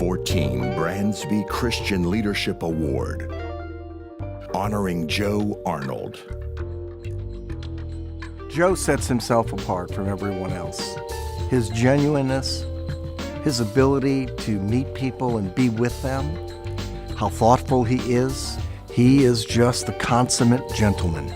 2014 Bransby Christian Leadership Award, honoring Joe Arnold. Joe sets himself apart from everyone else. His genuineness, his ability to meet people and be with them, how thoughtful he is just the consummate gentleman.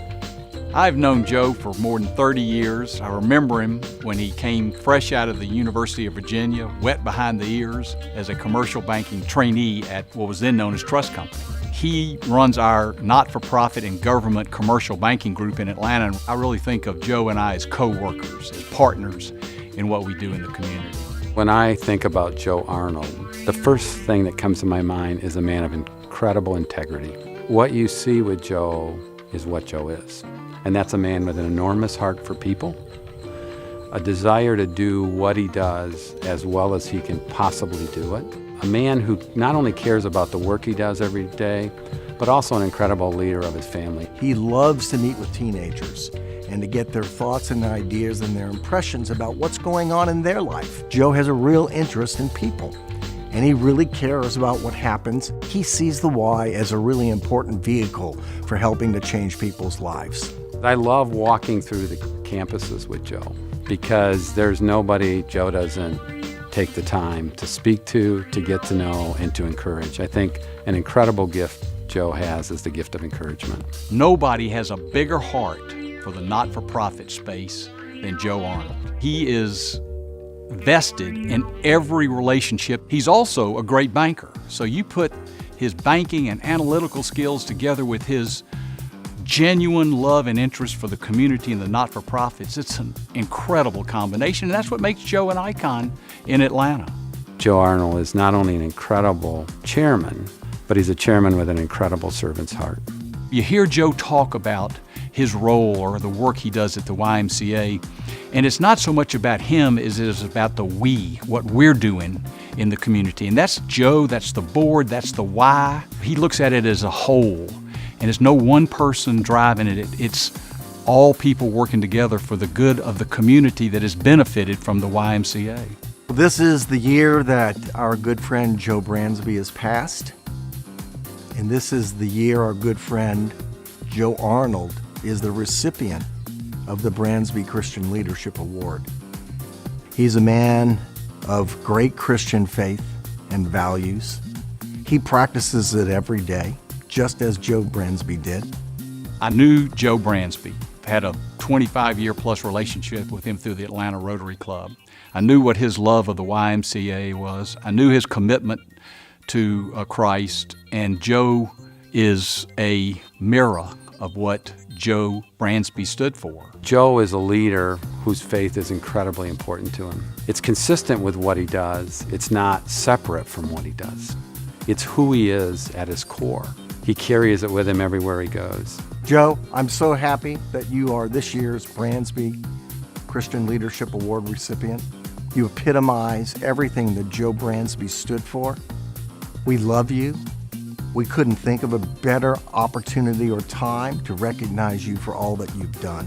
I've known Joe for more than 30 years. I remember him when he came fresh out of the University of Virginia, wet behind the ears, as a commercial banking trainee at what was then known as Trust Company. He runs our not-for-profit and government commercial banking group in Atlanta, and I really think of Joe and I as co-workers, as partners in what we do in the community. When I think about Joe Arnold, the first thing that comes to my mind is a man of incredible integrity. What you see with Joe is what Joe is. And that's a man with an enormous heart for people, a desire to do what he does as well as he can possibly do it, a man who not only cares about the work he does every day, but also an incredible leader of his family. He loves to meet with teenagers and to get their thoughts and ideas and their impressions about what's going on in their life. Joe has a real interest in people, and he really cares about what happens. He sees the Y as a really important vehicle for helping to change people's lives. I love walking through the campuses with Joe because there's nobody Joe doesn't take the time to speak to get to know, and to encourage. I think an incredible gift Joe has is the gift of encouragement. Nobody has a bigger heart for the not-for-profit space than Joe Arnold. He is vested in every relationship. He's also a great banker. So you put his banking and analytical skills together with his genuine love and interest for the community and the not-for-profits. It's an incredible combination, and that's what makes Joe an icon in Atlanta. Joe Arnold is not only an incredible chairman, but he's a chairman with an incredible servant's heart. You hear Joe talk about his role or the work he does at the YMCA, and it's not so much about him as it is about the we, what we're doing in the community. And that's Joe, that's the board, that's the why. He looks at it as a whole, and it's no one person driving it. It's all people working together for the good of the community that has benefited from the YMCA. This is the year that our good friend Joe Bransby has passed, and this is the year our good friend Joe Arnold is the recipient of the Bransby Christian Leadership Award. He's a man of great Christian faith and values. He practices it every day, just as Joe Bransby did. I knew Joe Bransby, had a 25-year-plus relationship with him through the Atlanta Rotary Club. I knew what his love of the YMCA was. I knew his commitment to Christ, and Joe is a mirror of what Joe Bransby stood for. Joe is a leader whose faith is incredibly important to him. It's consistent with what he does. It's not separate from what he does. It's who he is at his core. He carries it with him everywhere he goes. Joe, I'm so happy that you are this year's Bransby Christian Leadership Award recipient. You epitomize everything that Joe Bransby stood for. We love you. We couldn't think of a better opportunity or time to recognize you for all that you've done.